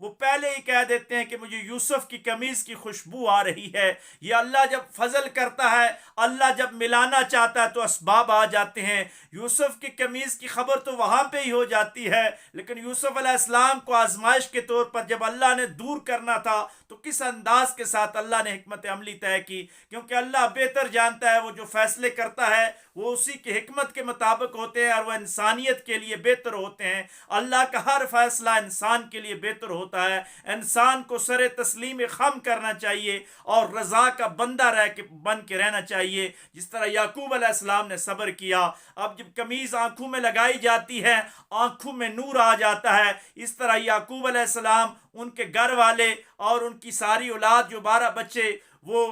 وہ پہلے ہی کہہ دیتے ہیں کہ مجھے یوسف کی قمیض کی خوشبو آ رہی ہے۔ یہ اللہ جب فضل کرتا ہے، اللہ جب ملانا چاہتا ہے تو اسباب آ جاتے ہیں۔ یوسف کی قمیض کی خبر تو وہاں پہ ہی ہو جاتی ہے، لیکن یوسف علیہ السلام کو آزمائش کے طور پر جب اللہ نے دور کرنا تھا تو کس انداز کے ساتھ اللہ نے حکمت عملی طے کی، کیونکہ اللہ بہتر جانتا ہے، وہ جو فیصلے کرتا ہے وہ اسی کی حکمت کے مطابق ہوتے ہیں اور وہ انسانیت کے لیے بہتر ہوتے ہیں۔ اللہ کا ہر فیصلہ انسان کے لیے بہتر ہوتا ہے۔ انسان کو سر تسلیم خم کرنا چاہیے اور رضا کا بندہ بن کے رہنا چاہیے، جس طرح یعقوب علیہ السلام نے صبر کیا۔ اب جب قمیض آنکھوں میں لگائی جاتی ہے، آنکھوں میں نور آ جاتا ہے، اس طرح یعقوب علیہ السلام، ان کے گھر والے اور ان کی ساری اولاد جو 12 بچے وہ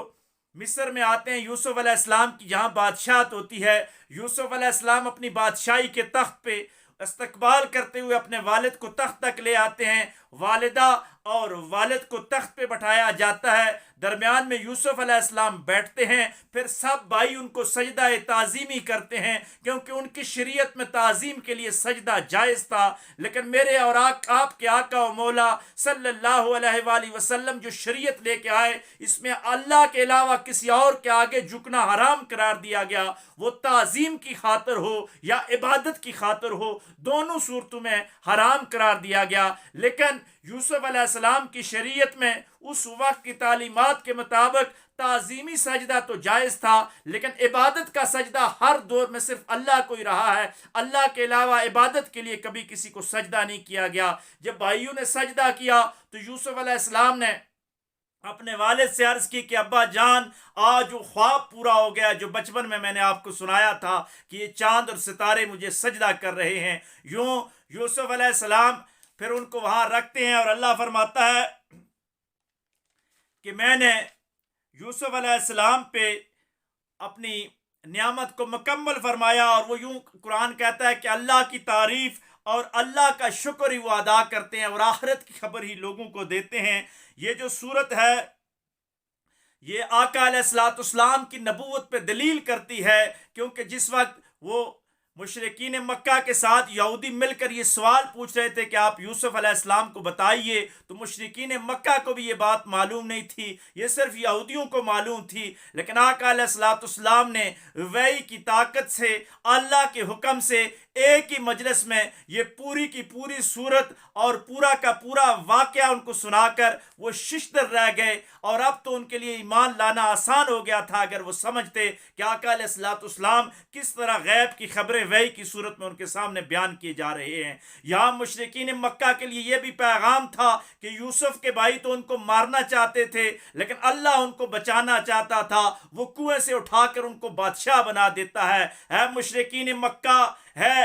مصر میں آتے ہیں یوسف علیہ السلام کی جہاں بادشاہت ہوتی ہے۔ یوسف علیہ السلام اپنی بادشاہی کے تخت پہ استقبال کرتے ہوئے اپنے والد کو تخت تک لے آتے ہیں، والدہ اور والد کو تخت پہ بٹھایا جاتا ہے، درمیان میں یوسف علیہ السلام بیٹھتے ہیں، پھر سب بھائی ان کو سجدہ تعظیمی کرتے ہیں، کیونکہ ان کی شریعت میں تعظیم کے لیے سجدہ جائز تھا۔ لیکن میرے اور آپ کے آقا و مولا صلی اللہ علیہ وآلہ وسلم جو شریعت لے کے آئے، اس میں اللہ کے علاوہ کسی اور کے آگے جھکنا حرام قرار دیا گیا، وہ تعظیم کی خاطر ہو یا عبادت کی خاطر ہو، دونوں صورتوں میں حرام قرار دیا گیا۔ لیکن یوسف علیہ السلام کی شریعت میں اس وقت کی تعلیمات کے مطابق تعظیمی سجدہ تو جائز تھا، لیکن عبادت کا سجدہ ہر دور میں صرف اللہ کو ہی رہا ہے، اللہ کے علاوہ عبادت کے لیے کبھی کسی کو سجدہ نہیں کیا گیا۔ جب بھائیوں نے سجدہ کیا تو یوسف علیہ السلام نے اپنے والد سے عرض کی کہ ابا جان، آج وہ خواب پورا ہو گیا جو بچپن میں نے آپ کو سنایا تھا کہ یہ چاند اور ستارے مجھے سجدہ کر رہے ہیں۔ یوں یوسف علیہ السلام پھر ان کو وہاں رکھتے ہیں اور اللہ فرماتا ہے کہ میں نے یوسف علیہ السلام پہ اپنی نعمت کو مکمل فرمایا، اور وہ یوں قرآن کہتا ہے کہ اللہ کی تعریف اور اللہ کا شکر ہی وہ ادا کرتے ہیں اور آخرت کی خبر ہی لوگوں کو دیتے ہیں۔ یہ جو صورت ہے یہ آقا علیہ الصلوۃ والسلام کی نبوت پہ دلیل کرتی ہے، کیونکہ جس وقت وہ مشرکین مکہ کے ساتھ یہودی مل کر یہ سوال پوچھ رہے تھے کہ آپ یوسف علیہ السلام کو بتائیے، تو مشرکین مکہ کو بھی یہ بات معلوم نہیں تھی، یہ صرف یہودیوں کو معلوم تھی۔ لیکن آقا علیہ الصلوۃ والسلام نے وحی کی طاقت سے، اللہ کے حکم سے ایک ہی مجلس میں یہ پوری کی پوری صورت اور پورا کا پورا واقعہ ان کو سنا کر وہ ششدر رہ گئے، اور اب تو ان کے لیے ایمان لانا آسان ہو گیا تھا اگر وہ سمجھتے کہ آقا علیہ الصلوۃ والسلام کس طرح غیب کی خبریں وحی کی صورت میں ان کے سامنے بیان کیے جا رہے ہیں۔ یہاں مشرکین مکہ کے لیے یہ بھی پیغام تھا کہ یوسف کے بھائی تو ان کو مارنا چاہتے تھے، لیکن اللہ ان کو بچانا چاہتا تھا، وہ کنویں سے اٹھا کر ان کو بادشاہ بنا دیتا ہے۔ اے مشرکین مکہ، ہے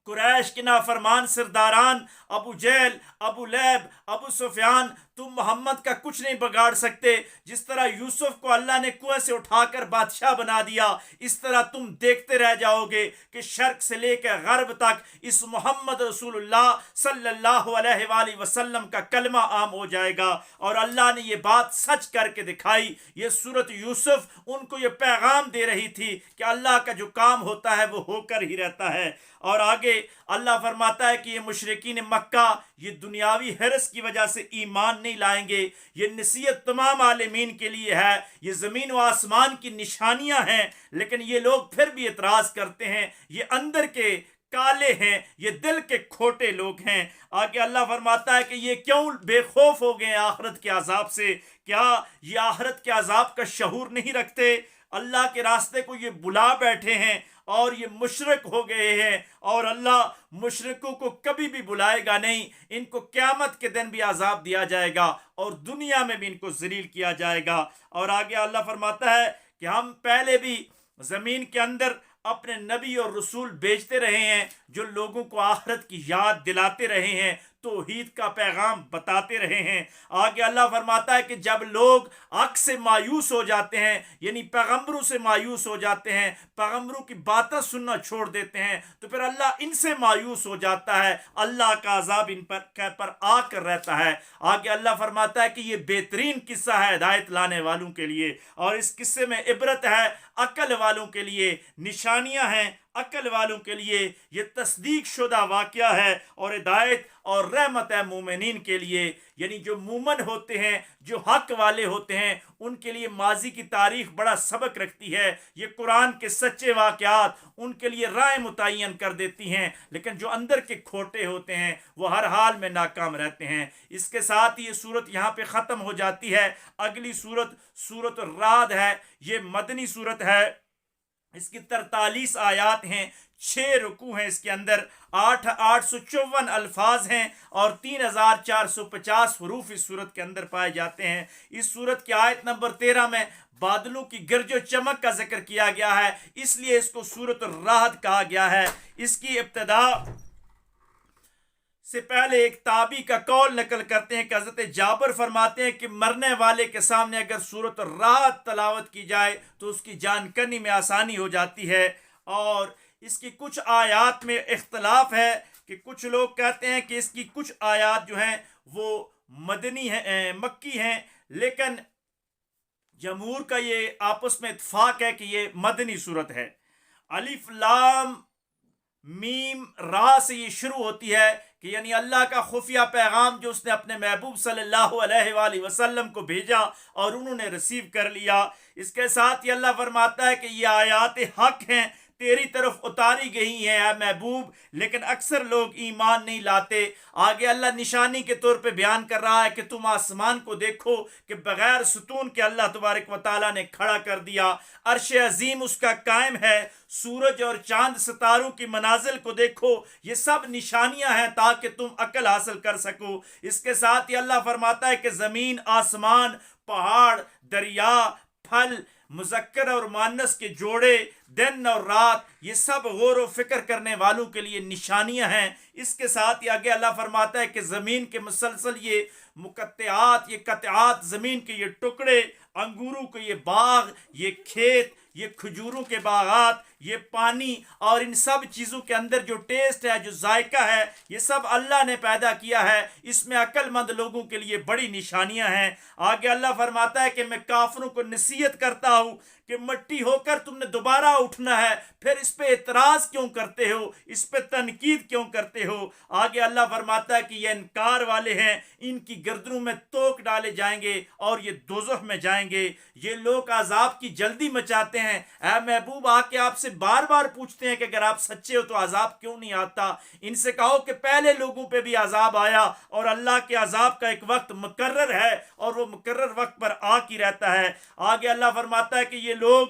قریش کے نافرمان سرداران، ابو جہل، ابو لہب، ابو سفیان، تم محمد کا کچھ نہیں بگاڑ سکتے۔ جس طرح یوسف کو اللہ نے کنویں سے اٹھا کر بادشاہ بنا دیا، اس طرح تم دیکھتے رہ جاؤ گے کہ شرق سے لے کر غرب تک اس محمد رسول اللہ صلی اللہ علیہ وآلہ وسلم کا کلمہ عام ہو جائے گا۔ اور اللہ نے یہ بات سچ کر کے دکھائی۔ یہ سورت یوسف ان کو یہ پیغام دے رہی تھی کہ اللہ کا جو کام ہوتا ہے وہ ہو کر ہی رہتا ہے۔ اور آگے اللہ فرماتا ہے کہ یہ مشرکین مکہ یہ دنیاوی حرص کی وجہ سے ایمان نہیں لائیں گے، یہ نصیحت تمام عالمین کے لیے ہے، یہ زمین و آسمان کی نشانیاں ہیں، لیکن یہ لوگ پھر بھی اعتراض کرتے ہیں، یہ اندر کے کالے ہیں، یہ دل کے کھوٹے لوگ ہیں۔ آگے اللہ فرماتا ہے کہ یہ کیوں بے خوف ہو گئے آخرت کے عذاب سے؟ کیا یہ آخرت کے عذاب کا شعور نہیں رکھتے؟ اللہ کے راستے کو یہ بلا بیٹھے ہیں اور یہ مشرک ہو گئے ہیں، اور اللہ مشرکوں کو کبھی بھی بلائے گا نہیں۔ ان کو قیامت کے دن بھی عذاب دیا جائے گا اور دنیا میں بھی ان کو ذلیل کیا جائے گا۔ اور آگے اللہ فرماتا ہے کہ ہم پہلے بھی زمین کے اندر اپنے نبی اور رسول بھیجتے رہے ہیں جو لوگوں کو آخرت کی یاد دلاتے رہے ہیں، توحید کا پیغام بتاتے رہے ہیں۔ آگے اللہ فرماتا ہے کہ جب لوگ حق سے مایوس ہو جاتے ہیں، یعنی پیغمبروں سے مایوس ہو جاتے ہیں، پیغمبروں کی باتیں سننا چھوڑ دیتے ہیں، تو پھر اللہ ان سے مایوس ہو جاتا ہے، اللہ کا عذاب ان پر آ کر رہتا ہے۔ آگے اللہ فرماتا ہے کہ یہ بہترین قصہ ہے ہدایت لانے والوں کے لیے، اور اس قصے میں عبرت ہے عقل والوں کے لیے، نشانیاں ہیں عقل والوں کے لیے یہ تصدیق شدہ واقعہ ہے اور ہدایت اور رحمت ہے مومنین کے لیے، یعنی جو مومن ہوتے ہیں، جو حق والے ہوتے ہیں، ان کے لیے ماضی کی تاریخ بڑا سبق رکھتی ہے۔ یہ قرآن کے سچے واقعات ان کے لیے رائے متعین کر دیتی ہیں، لیکن جو اندر کے کھوٹے ہوتے ہیں وہ ہر حال میں ناکام رہتے ہیں۔ اس کے ساتھ یہ صورت یہاں پہ ختم ہو جاتی ہے۔ اگلی صورت سورۃ الرعد ہے، یہ مدنی صورت ہے، اس کی 43 آیات ہیں، 6 رکوع ہیں، اس کے اندر 854 الفاظ ہیں اور 3450 حروف اس صورت کے اندر پائے جاتے ہیں۔ اس صورت کی آیت نمبر 13 میں بادلوں کی گرج و چمک کا ذکر کیا گیا ہے، اس لیے اس کو سورۃ الرعد کہا گیا ہے۔ اس کی ابتدا سے پہلے ایک تابعی کا قول نقل کرتے ہیں کہ حضرت جابر فرماتے ہیں کہ مرنے والے کے سامنے اگر سورۃ الرعد تلاوت کی جائے تو اس کی جان کنی میں آسانی ہو جاتی ہے۔ اور اس کی کچھ آیات میں اختلاف ہے کہ کچھ لوگ کہتے ہیں کہ اس کی کچھ آیات جو ہیں وہ مدنی ہیں، مکی ہیں، لیکن جمہور کا یہ آپس میں اتفاق ہے کہ یہ مدنی صورت ہے۔ الف لام میم را سے یہ شروع ہوتی ہے کہ یعنی اللہ کا خفیہ پیغام جو اس نے اپنے محبوب صلی اللہ علیہ وآلہ وسلم کو بھیجا اور انہوں نے ریسیو کر لیا۔ اس کے ساتھ یہ اللہ فرماتا ہے کہ یہ آیات حق ہیں، تیری طرف اتاری گئی ہیں اے محبوب، لیکن اکثر لوگ ایمان نہیں لاتے۔ آگے اللہ نشانی کے طور پہ بیان کر رہا ہے کہ تم آسمان کو دیکھو کہ بغیر ستون کے اللہ تبارک و تعالیٰ نے کھڑا کر دیا، عرش عظیم اس کا قائم ہے، سورج اور چاند ستاروں کی منازل کو دیکھو، یہ سب نشانیاں ہیں تاکہ تم عقل حاصل کر سکو۔ اس کے ساتھ یہ اللہ فرماتا ہے کہ زمین، آسمان، پہاڑ، دریا، پھل، مذکر اور مؤنث کے جوڑے، دن اور رات، یہ سب غور و فکر کرنے والوں کے لیے نشانیاں ہیں۔ اس کے ساتھ یہ آگے اللہ فرماتا ہے کہ زمین کے مسلسل یہ مقطعات، یہ قطعات، زمین کے یہ ٹکڑے، انگوروں کے یہ باغ، یہ کھیت، یہ کھجوروں کے باغات، یہ پانی اور ان سب چیزوں کے اندر جو ٹیسٹ ہے، جو ذائقہ ہے، یہ سب اللہ نے پیدا کیا ہے۔ اس میں عقل مند لوگوں کے لیے بڑی نشانیاں ہیں۔ آگے اللہ فرماتا ہے کہ میں کافروں کو نصیحت کرتا ہوں کہ مٹی ہو کر تم نے دوبارہ اٹھنا ہے، پھر اس پہ اعتراض کیوں کرتے ہو، اس پہ تنقید کیوں کرتے ہو۔ آگے اللہ فرماتا ہے کہ یہ انکار والے ہیں، ان کی گردنوں میں توک ڈالے جائیں گے اور یہ دوزخ میں جائیں گے۔ یہ لوگ عذاب کی جلدی مچاتے ہیں، اے محبوب آ کے آپ سے بار بار پوچھتے ہیں کہ اگر آپ سچے ہو تو عذاب کیوں نہیں آتا۔ ان سے کہو کہ پہلے لوگوں پہ بھی عذاب آیا اور اللہ کے عذاب کا ایک وقت مقرر ہے اور وہ مقرر وقت پر آ کی رہتا ہے۔ آگے اللہ فرماتا ہے کہ یہ لوگ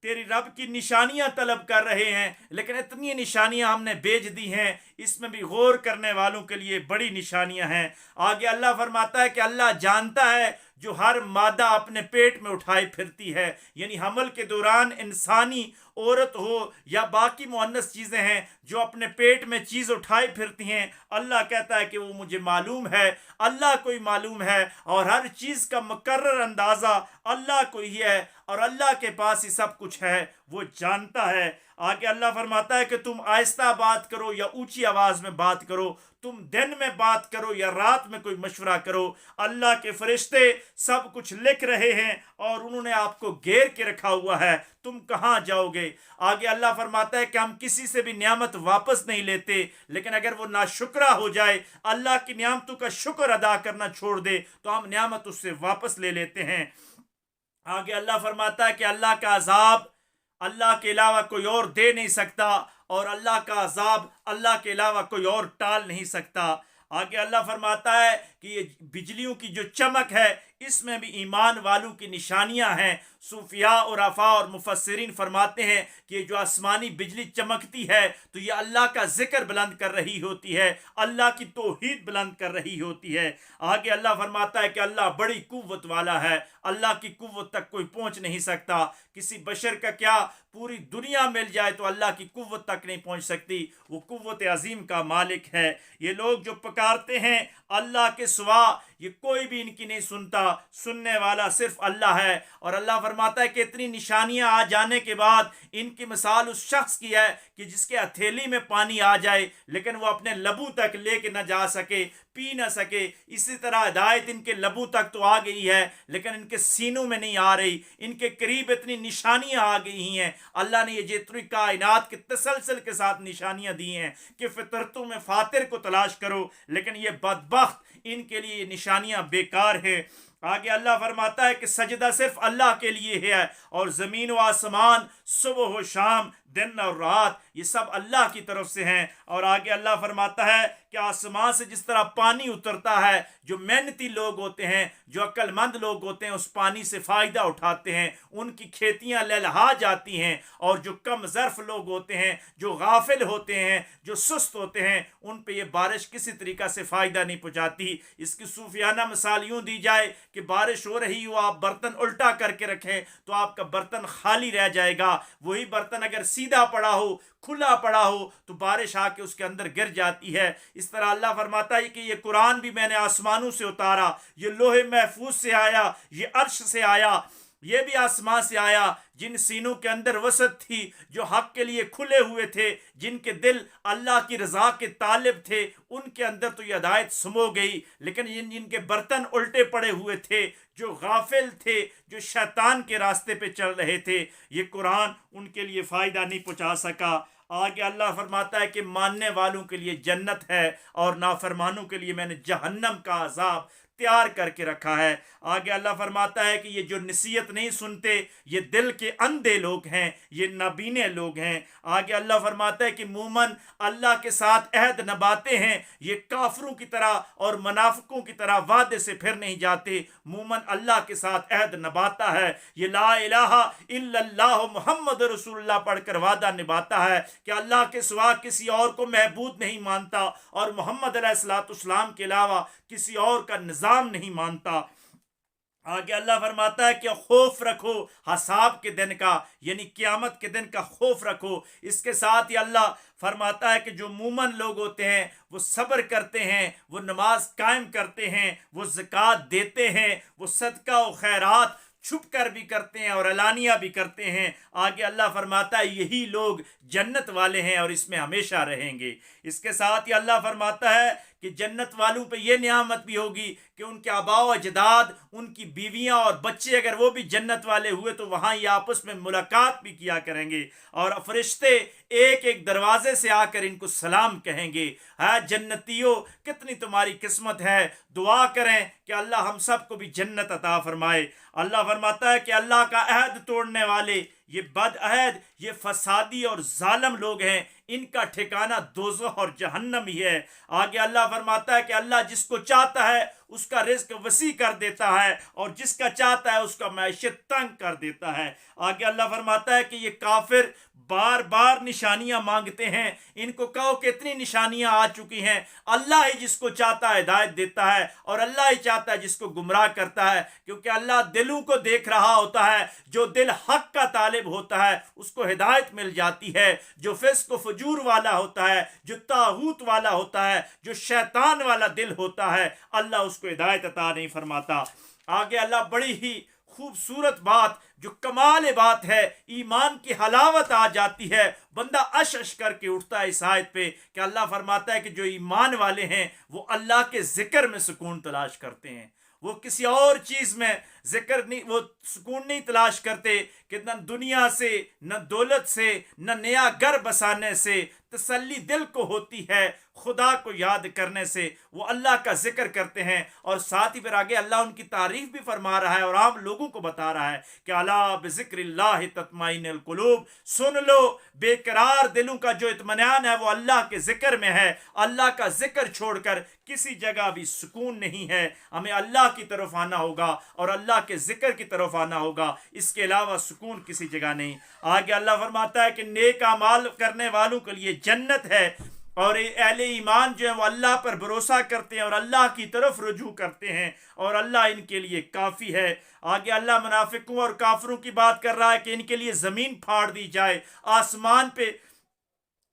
تیری رب کی نشانیاں طلب کر رہے ہیں، لیکن اتنی نشانیاں ہم نے بھیج دی ہیں، اس میں بھی غور کرنے والوں کے لیے بڑی نشانیاں ہیں۔ آگے اللہ فرماتا ہے کہ اللہ جانتا ہے جو ہر مادہ اپنے پیٹ میں اٹھائی پھرتی ہے، یعنی حمل کے دوران انسانی عورت ہو یا باقی مؤنث چیزیں ہیں جو اپنے پیٹ میں چیز اٹھائی پھرتی ہیں، اللہ کہتا ہے کہ وہ مجھے معلوم ہے، اللہ کو ہی معلوم ہے، اور ہر چیز کا مقرر اندازہ اللہ کو ہی ہے اور اللہ کے پاس ہی سب کچھ ہے، وہ جانتا ہے۔ آگے اللہ فرماتا ہے کہ تم آہستہ بات کرو یا اونچی آواز میں بات کرو، تم دن میں بات کرو یا رات میں کوئی مشورہ کرو، اللہ کے فرشتے سب کچھ لکھ رہے ہیں اور انہوں نے آپ کو گھیر کے رکھا ہوا ہے، تم کہاں جاؤ گے۔ آگے اللہ فرماتا ہے کہ ہم کسی سے بھی نعمت واپس نہیں لیتے، لیکن اگر وہ ناشکرہ ہو جائے، اللہ کی نعمتوں کا شکر ادا کرنا چھوڑ دے، تو ہم نعمت اس سے واپس لے لیتے ہیں۔ آگے اللہ فرماتا ہے کہ اللہ کا عذاب اللہ کے علاوہ کوئی اور دے نہیں سکتا اور اللہ کا عذاب اللہ کے علاوہ کوئی اور ٹال نہیں سکتا۔ آگے اللہ فرماتا ہے کہ یہ بجلیوں کی جو چمک ہے اس میں بھی ایمان والوں کی نشانیاں ہیں۔ صوفیاء اور عرفاء اور مفسرین فرماتے ہیں کہ جو آسمانی بجلی چمکتی ہے تو یہ اللہ کا ذکر بلند کر رہی ہوتی ہے، اللہ کی توحید بلند کر رہی ہوتی ہے۔ آگے اللہ فرماتا ہے کہ اللہ بڑی قوت والا ہے، اللہ کی قوت تک کوئی پہنچ نہیں سکتا۔ کسی بشر کا کیا پوری دنیا مل جائے تو اللہ کی قوت تک نہیں پہنچ سکتی، وہ قوت عظیم کا مالک ہے۔ یہ لوگ جو پکارتے ہیں اللہ کے سوا یہ کوئی بھی ان کی نہیں سنتا، سننے والا صرف اللہ ہے۔ اور اللہ فرماتا ہے کہ اتنی نشانیاں آ جانے کے بعد ان کی مثال اس شخص کی ہے کہ جس کے ہتھیلی میں پانی آ جائے لیکن وہ اپنے لبوں تک لے کے نہ جا سکے، پی نہ سکے۔ اسی طرح ہدایت ان کے لبوں تک تو آ گئی ہے لیکن ان کے سینوں میں نہیں آ رہی، ان کے قریب اتنی نشانیاں آ گئی ہیں۔ اللہ نے یہ جتنی کائنات کے تسلسل کے ساتھ نشانیاں دی ہیں کہ فطرتوں میں فاتر کو تلاش کرو، لیکن یہ بدبخت ان کے لیے یہ نشانیاں بیکار ہیں۔ آگے اللہ فرماتا ہے کہ سجدہ صرف اللہ کے لیے ہے، اور زمین و آسمان، صبح و شام، دن اور رات، یہ سب اللہ کی طرف سے ہیں۔ اور آگے اللہ فرماتا ہے کہ آسمان سے جس طرح پانی اترتا ہے، جو محنتی لوگ ہوتے ہیں، جو عقل مند لوگ ہوتے ہیں، اس پانی سے فائدہ اٹھاتے ہیں، ان کی کھیتیاں لہلہا جاتی ہیں۔ اور جو کم ظرف لوگ ہوتے ہیں، جو غافل ہوتے ہیں، جو سست ہوتے ہیں، ان پہ یہ بارش کسی طریقہ سے فائدہ نہیں پہنچاتی۔ اس کی صوفیانہ مثال یوں دی جائے کہ بارش ہو رہی ہو، آپ برتن الٹا کر کے رکھیں تو آپ کا برتن خالی رہ جائے گا، وہی برتن اگر سیدھا پڑا ہو، کھلا پڑا ہو، تو بارش آ کے اس کے اندر گر جاتی ہے۔ اس طرح اللہ فرماتا ہے کہ یہ قرآن بھی میں نے آسمانوں سے اتارا، یہ لوح محفوظ سے آیا، یہ عرش سے آیا، یہ بھی آسمان سے آیا۔ جن سینوں کے اندر وسعت تھی، جو حق کے لیے کھلے ہوئے تھے، جن کے دل اللہ کی رضا کے طالب تھے، ان کے اندر تو یہ ہدایت سمو گئی، لیکن جن کے برتن الٹے پڑے ہوئے تھے، جو غافل تھے، جو شیطان کے راستے پہ چل رہے تھے، یہ قرآن ان کے لیے فائدہ نہیں پہنچا سکا۔ آگے اللہ فرماتا ہے کہ ماننے والوں کے لیے جنت ہے اور نافرمانوں کے لیے میں نے جہنم کا عذاب تیار کر کے رکھا ہے۔ آگے اللہ فرماتا ہے کہ یہ جو نصیحت نہیں سنتے، یہ دل کے اندھے لوگ ہیں، یہ نابینے لوگ ہیں۔ آگے اللہ فرماتا ہے کہ مومن اللہ کے ساتھ عہد نبھاتے ہیں، یہ کافروں کی طرح اور منافقوں کی طرح وعدے سے پھر نہیں جاتے۔ مومن اللہ کے ساتھ عہد نبھاتا ہے، یہ لا الہ الا اللہ محمد رسول اللہ پڑھ کر وعدہ نبھاتا ہے کہ اللہ کے سوا کسی اور کو معبود نہیں مانتا، اور محمد علیہ الصلوۃ والسلام کے علاوہ کسی اور کا نظام نہیں مانتا۔ آگے اللہ فرماتا ہے کہ خوف رکھو حساب کے دن کا، یعنی قیامت کے دن کا خوف رکھو۔ اس کے ساتھ ہی اللہ فرماتا ہے کہ جو مومن لوگ ہوتے ہیں وہ صبر کرتے ہیں، وہ نماز قائم کرتے ہیں، وہ زکوٰۃ دیتے ہیں، وہ صدقہ و خیرات چھپ کر بھی کرتے ہیں اور علانیہ بھی کرتے ہیں۔ آگے اللہ فرماتا ہے یہی لوگ جنت والے ہیں اور اس میں ہمیشہ رہیں گے۔ اس کے ساتھ ہی اللہ فرماتا ہے کہ جنت والوں پہ یہ نعمت بھی ہوگی کہ ان کے آباء و اجداد، ان کی بیویاں اور بچے اگر وہ بھی جنت والے ہوئے تو وہاں یہ آپس میں ملاقات بھی کیا کریں گے، اور فرشتے ایک ایک دروازے سے آ کر ان کو سلام کہیں گے۔ ہاں جنتیوں، کتنی تمہاری قسمت ہے، دعا کریں کہ اللہ ہم سب کو بھی جنت عطا فرمائے۔ اللہ فرماتا ہے کہ اللہ کا عہد توڑنے والے، یہ بد عہد، یہ فسادی اور ظالم لوگ ہیں، ان کا ٹھکانہ دوزخ اور جہنم ہی ہے۔ آگے اللہ فرماتا ہے کہ اللہ جس کو چاہتا ہے اس کا رزق وسیع کر دیتا ہے، اور جس کا چاہتا ہے اس کا معیشت تنگ کر دیتا ہے۔ آگے اللہ فرماتا ہے کہ یہ کافر بار بار نشانیاں مانگتے ہیں، ان کو کہو کہ اتنی نشانیاں آ چکی ہیں، اللہ ہی جس کو چاہتا ہے ہدایت دیتا ہے، اور اللہ ہی چاہتا ہے جس کو گمراہ کرتا ہے، کیونکہ اللہ دلوں کو دیکھ رہا ہوتا ہے۔ جو دل حق کا طالب ہوتا ہے اس کو ہدایت مل جاتی ہے، جو فسق و فجور والا ہوتا ہے، جو طاغوت والا ہوتا ہے، جو شیطان والا دل ہوتا ہے، اللہ اس کو ہدایت عطا نہیں فرماتا۔ آگے اللہ بڑی ہی خوبصورت بات، جو کمال بات ہے، ایمان کی حلاوت آ جاتی ہے، بندہ اش اش کر کے اٹھتا ہے اس آیت پہ کہ اللہ فرماتا ہے کہ جو ایمان والے ہیں وہ اللہ کے ذکر میں سکون تلاش کرتے ہیں، وہ کسی اور چیز میں ذکر نہیں، وہ سکون نہیں تلاش کرتے کہ نہ دنیا سے، نہ دولت سے، نہ نیا گھر بسانے سے تسلی دل کو ہوتی ہے، خدا کو یاد کرنے سے وہ اللہ کا ذکر کرتے ہیں۔ اور ساتھ ہی پھر آگے اللہ ان کی تعریف بھی فرما رہا ہے اور عام لوگوں کو بتا رہا ہے کہ الا بذکر اللہ تطمئن القلوب، سن لو بے قرار دلوں کا جو اطمینان ہے وہ اللہ کے ذکر میں ہے۔ اللہ کا ذکر چھوڑ کر کسی جگہ بھی سکون نہیں ہے، ہمیں اللہ کی طرف آنا ہوگا اور اللہ کے ذکر کی طرف آنا ہوگا، اس کے علاوہ سکون کسی جگہ نہیں۔ آگے اللہ فرماتا ہے کہ نیک اعمال کرنے والوں کے لیے جنت ہے، اور اہل ایمان جو ہیں وہ اللہ پر بھروسہ کرتے ہیں اور اللہ کی طرف رجوع کرتے ہیں، اور اللہ ان کے لیے کافی ہے۔ آگے اللہ منافقوں اور کافروں کی بات کر رہا ہے کہ ان کے لیے زمین پھاڑ دی جائے، آسمان پہ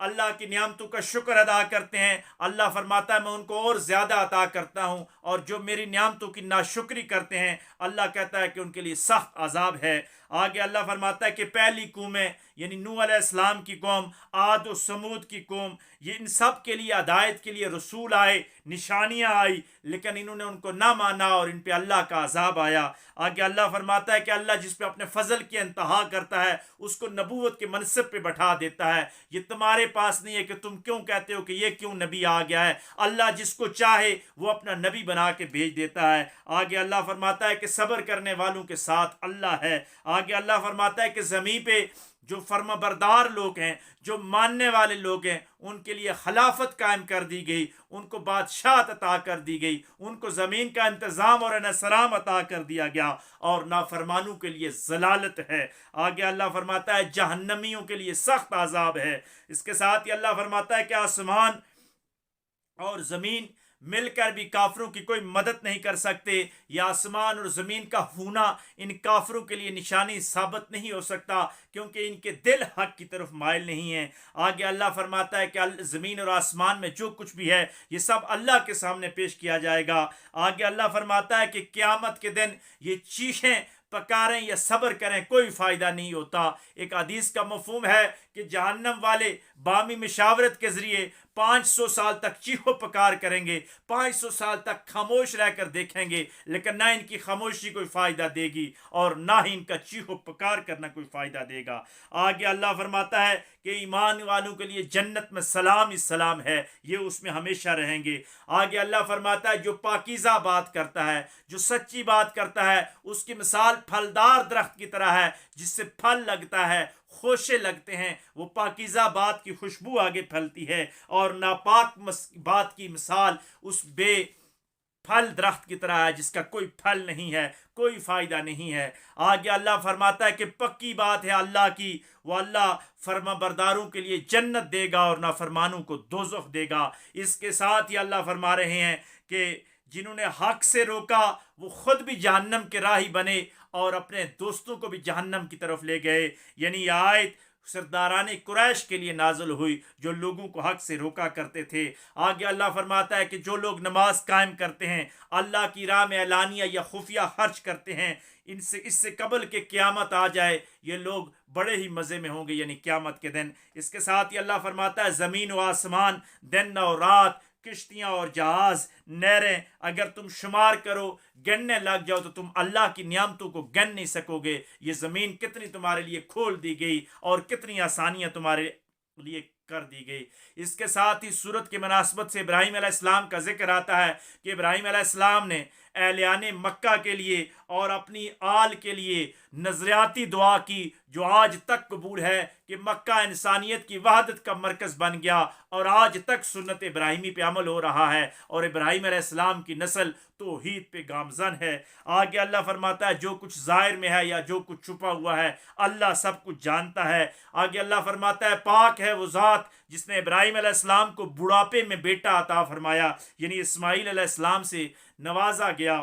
اللہ کی نعمتوں کا شکر ادا کرتے ہیں، اللہ فرماتا ہے میں ان کو اور زیادہ عطا کرتا ہوں، اور جو میری نعمتوں کی ناشکری کرتے ہیں اللہ کہتا ہے کہ ان کے لیے سخت عذاب ہے۔ آگے اللہ فرماتا ہے کہ پہلی قومیں یعنی نوح علیہ السلام کی قوم، عاد و سمود کی قوم، یہ ان سب کے لیے ہدایت کے لیے رسول آئے، نشانیاں آئی، لیکن انہوں نے ان کو نہ مانا اور ان پہ اللہ کا عذاب آیا۔ آگے اللہ فرماتا ہے کہ اللہ جس پہ اپنے فضل کی انتہا کرتا ہے اس کو نبوت کے منصب پہ بٹھا دیتا ہے۔ یہ تمہارے پاس نہیں ہے کہ تم کیوں کہتے ہو کہ یہ کیوں نبی آ گیا ہے، اللہ جس کو چاہے وہ اپنا نبی بنا کے بھیج دیتا ہے۔ آگے اللہ فرماتا ہے کہ صبر کرنے والوں کے ساتھ اللہ ہے۔ آگے اللہ فرماتا ہے کہ زمین پہ جو فرما بردار لوگ ہیں، جو ماننے والے لوگ ہیں، ان کے لیے خلافت قائم کر دی گئی، ان کو بادشاہت عطا کر دی گئی، ان کو زمین کا انتظام اور انحصار عطا کر دیا گیا، اور نافرمانوں کے لیے ضلالت ہے۔ آگے اللہ فرماتا ہے جہنمیوں کے لیے سخت عذاب ہے۔ اس کے ساتھ ہی اللہ فرماتا ہے کہ آسمان اور زمین مل کر بھی کافروں کی کوئی مدد نہیں کر سکتے، یہ آسمان اور زمین کا ہونا ان کافروں کے لیے نشانی ثابت نہیں ہو سکتا، کیونکہ ان کے دل حق کی طرف مائل نہیں ہیں۔ آگے اللہ فرماتا ہے کہ زمین اور آسمان میں جو کچھ بھی ہے یہ سب اللہ کے سامنے پیش کیا جائے گا۔ آگے اللہ فرماتا ہے کہ قیامت کے دن یہ چیخیں پکاریں یا صبر کریں کوئی فائدہ نہیں ہوتا۔ ایک حدیث کا مفہوم ہے کہ جہنم والے بامی مشاورت کے ذریعے 500 سال تک چیخو پکار کریں گے، 500 سال تک خاموش رہ کر دیکھیں گے، لیکن نہ ان کی خاموشی کوئی فائدہ دے گی اور نہ ہی ان کا چیخو پکار کرنا کوئی فائدہ دے گا۔ آگے اللہ فرماتا ہے کہ ایمان والوں کے لیے جنت میں سلام ہی سلام ہے، یہ اس میں ہمیشہ رہیں گے۔ آگے اللہ فرماتا ہے جو پاکیزہ بات کرتا ہے، جو سچی بات کرتا ہے، اس کی مثال پھلدار درخت کی طرح ہے جس سے پھل لگتا ہے، خوشے لگتے ہیں، وہ پاکیزہ بات کی خوشبو آگے پھیلتی ہے، اور ناپاک بات کی مثال اس بے پھل درخت کی طرح ہے جس کا کوئی پھل نہیں ہے، کوئی فائدہ نہیں ہے۔ آگے اللہ فرماتا ہے کہ پکی بات ہے اللہ کی، وہ اللہ فرما برداروں کے لیے جنت دے گا اور نافرمانوں کو دوزخ دے گا۔ اس کے ساتھ ہی اللہ فرما رہے ہیں کہ جنہوں نے حق سے روکا وہ خود بھی جہنم کے راہی بنے اور اپنے دوستوں کو بھی جہنم کی طرف لے گئے۔ یعنی یہ آیت سرداران قریش کے لیے نازل ہوئی جو لوگوں کو حق سے روکا کرتے تھے۔ آگے اللہ فرماتا ہے کہ جو لوگ نماز قائم کرتے ہیں، اللہ کی راہ میں اعلانیہ یا خفیہ خرچ کرتے ہیں، اس سے قبل کہ قیامت آ جائے یہ لوگ بڑے ہی مزے میں ہوں گے، یعنی قیامت کے دن۔ اس کے ساتھ ہی اللہ فرماتا ہے زمین و آسمان، دن اور رات، کشتیاں اور جہاز، نہریں، اگر تم شمار کرو گننے لگ جاؤ تو تم اللہ کی نعمتوں کو گن نہیں سکو گے۔ یہ زمین کتنی تمہارے لیے کھول دی گئی اور کتنی آسانیاں تمہارے لیے کر دی گئی۔ اس کے ساتھ ہی سورت کی مناسبت سے ابراہیم علیہ السلام کا ذکر آتا ہے کہ ابراہیم علیہ السلام نے اہلیان مکہ کے لیے اور اپنی آل کے لیے نظریاتی دعا کی جو آج تک قبول ہے کہ مکہ انسانیت کی وحدت کا مرکز بن گیا اور آج تک سنت ابراہیمی پہ عمل ہو رہا ہے، اور ابراہیم علیہ السلام کی نسل توحید پہ گامزن ہے۔ آگے اللہ فرماتا ہے جو کچھ ظاہر میں ہے یا جو کچھ چھپا ہوا ہے اللہ سب کچھ جانتا ہے۔ آگے اللہ فرماتا ہے پاک ہے وہ ذات جس نے ابراہیم علیہ السلام کو بڑھاپے میں بیٹا عطا فرمایا، یعنی اسماعیل علیہ السلام سے نوازا گیا۔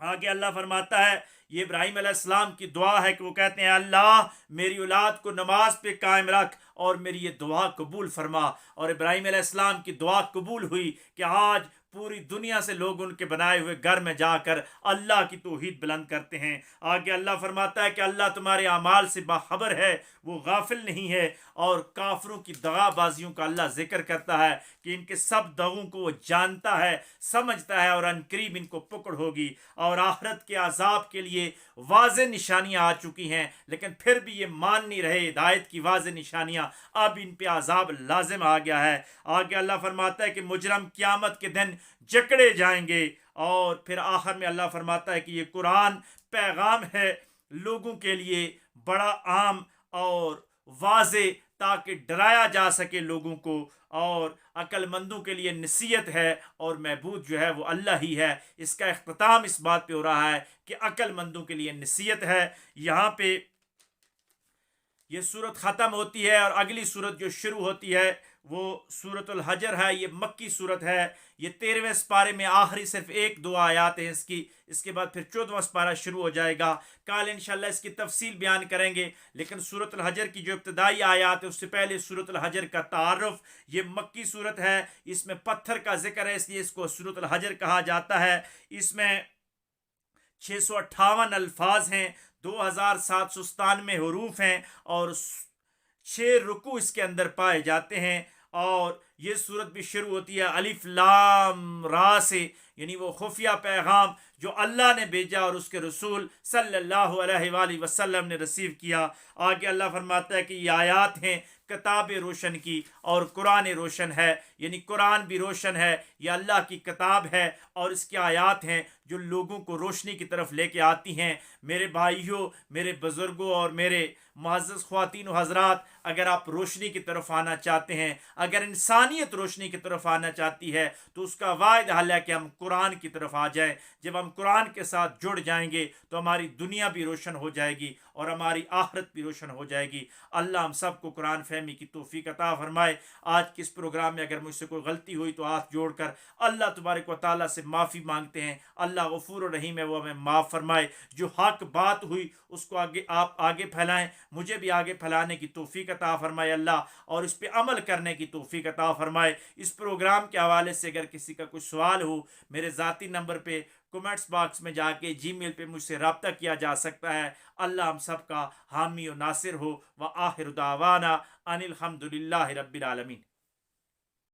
آگے اللہ فرماتا ہے یہ ابراہیم علیہ السلام کی دعا ہے کہ وہ کہتے ہیں اللہ میری اولاد کو نماز پہ قائم رکھ اور میری یہ دعا قبول فرما، اور ابراہیم علیہ السلام کی دعا قبول ہوئی کہ آج پوری دنیا سے لوگ ان کے بنائے ہوئے گھر میں جا کر اللہ کی توحید بلند کرتے ہیں۔ آگے اللہ فرماتا ہے کہ اللہ تمہارے اعمال سے باخبر ہے، وہ غافل نہیں ہے، اور کافروں کی دغا بازیوں کا اللہ ذکر کرتا ہے کہ ان کے سب دغوں کو وہ جانتا ہے، سمجھتا ہے، اور عنقریب ان کو پکڑ ہوگی، اور آخرت کے عذاب کے لیے واضح نشانیاں آ چکی ہیں، لیکن پھر بھی یہ مان نہیں رہے ہدایت کی واضح نشانیاں، اب ان پہ عذاب لازم آ گیا ہے۔ آگے اللہ فرماتا ہے کہ مجرم قیامت کے دن جکڑے جائیں گے، اور پھر آخر میں اللہ فرماتا ہے کہ یہ قرآن پیغام ہے لوگوں کے لیے بڑا عام اور واضح تاکہ ڈرایا جا سکے لوگوں کو، اور عقل مندوں کے لیے نصیحت ہے، اور معبود جو ہے وہ اللہ ہی ہے۔ اس کا اختتام اس بات پہ ہو رہا ہے کہ عقل مندوں کے لیے نصیحت ہے۔ یہاں پہ یہ صورت ختم ہوتی ہے اور اگلی صورت جو شروع ہوتی ہے وہ سورۃ الحجر ہے، یہ مکی صورت ہے، یہ 13ویں سپارے میں آخری صرف 1-2 آیات ہیں اس کی، اس کے بعد پھر 14واں سپارہ شروع ہو جائے گا، کل انشاءاللہ اس کی تفصیل بیان کریں گے۔ لیکن سورۃ الحجر کی جو ابتدائی آیات ہے اس سے پہلے سورۃ الحجر کا تعارف، یہ مکی صورت ہے، اس میں پتھر کا ذکر ہے اس لیے اس کو سورۃ الحجر کہا جاتا ہے۔ اس میں 658 الفاظ ہیں، 2797 حروف ہیں، اور 6 رکوع اس کے اندر پائے جاتے ہیں، اور یہ صورت بھی شروع ہوتی ہے الف لام را سے، یعنی وہ خفیہ پیغام جو اللہ نے بھیجا اور اس کے رسول صلی اللہ علیہ وآلہ وسلم نے رسیو کیا۔ آگے اللہ فرماتا ہے کہ یہ آیات ہیں کتاب روشن کی، اور قرآن روشن ہے، یعنی قرآن بھی روشن ہے، یہ اللہ کی کتاب ہے، اور اس کی آیات ہیں جو لوگوں کو روشنی کی طرف لے کے آتی ہیں۔ میرے بھائیوں، میرے بزرگوں اور میرے معزز خواتین و حضرات، اگر آپ روشنی کی طرف آنا چاہتے ہیں، اگر انسانیت روشنی کی طرف آنا چاہتی ہے، تو اس کا واحد حل ہے کہ ہم قرآن کی طرف آ جائیں۔ جب ہم قرآن کے ساتھ جڑ جائیں گے تو ہماری دنیا بھی روشن ہو جائے گی اور ہماری آخرت بھی روشن ہو جائے گی۔ اللہ ہم سب کو قرآن فہمی کی توفیق عطا فرمائے۔ آج کے اس پروگرام میں اگر مجھ سے کوئی غلطی ہوئی تو ہاتھ جوڑ کر اللہ تبارک و تعالیٰ سے معافی مانگتے ہیں۔ اللہ غفور و رحیم ہے، وہ ہمیں معاف فرمائے۔ جو حق بات ہوئی اس کو آپ آگے پھیلائیں، مجھے بھی آگے پھیلانے کی توفیق عطا فرمائے اللہ، اور اس پہ عمل کرنے کی توفیق عطا فرمائے۔ اس پروگرام کے حوالے سے اگر کسی کا کوئی سوال ہو، میرے ذاتی نمبر پہ کمنٹس باکس میں جا کے جی میل پہ مجھ سے رابطہ کیا جا سکتا ہے۔ اللہ ہم سب کا حامی و ناصر ہو، وآخر دعوانا ان الحمد للہ رب العالمین۔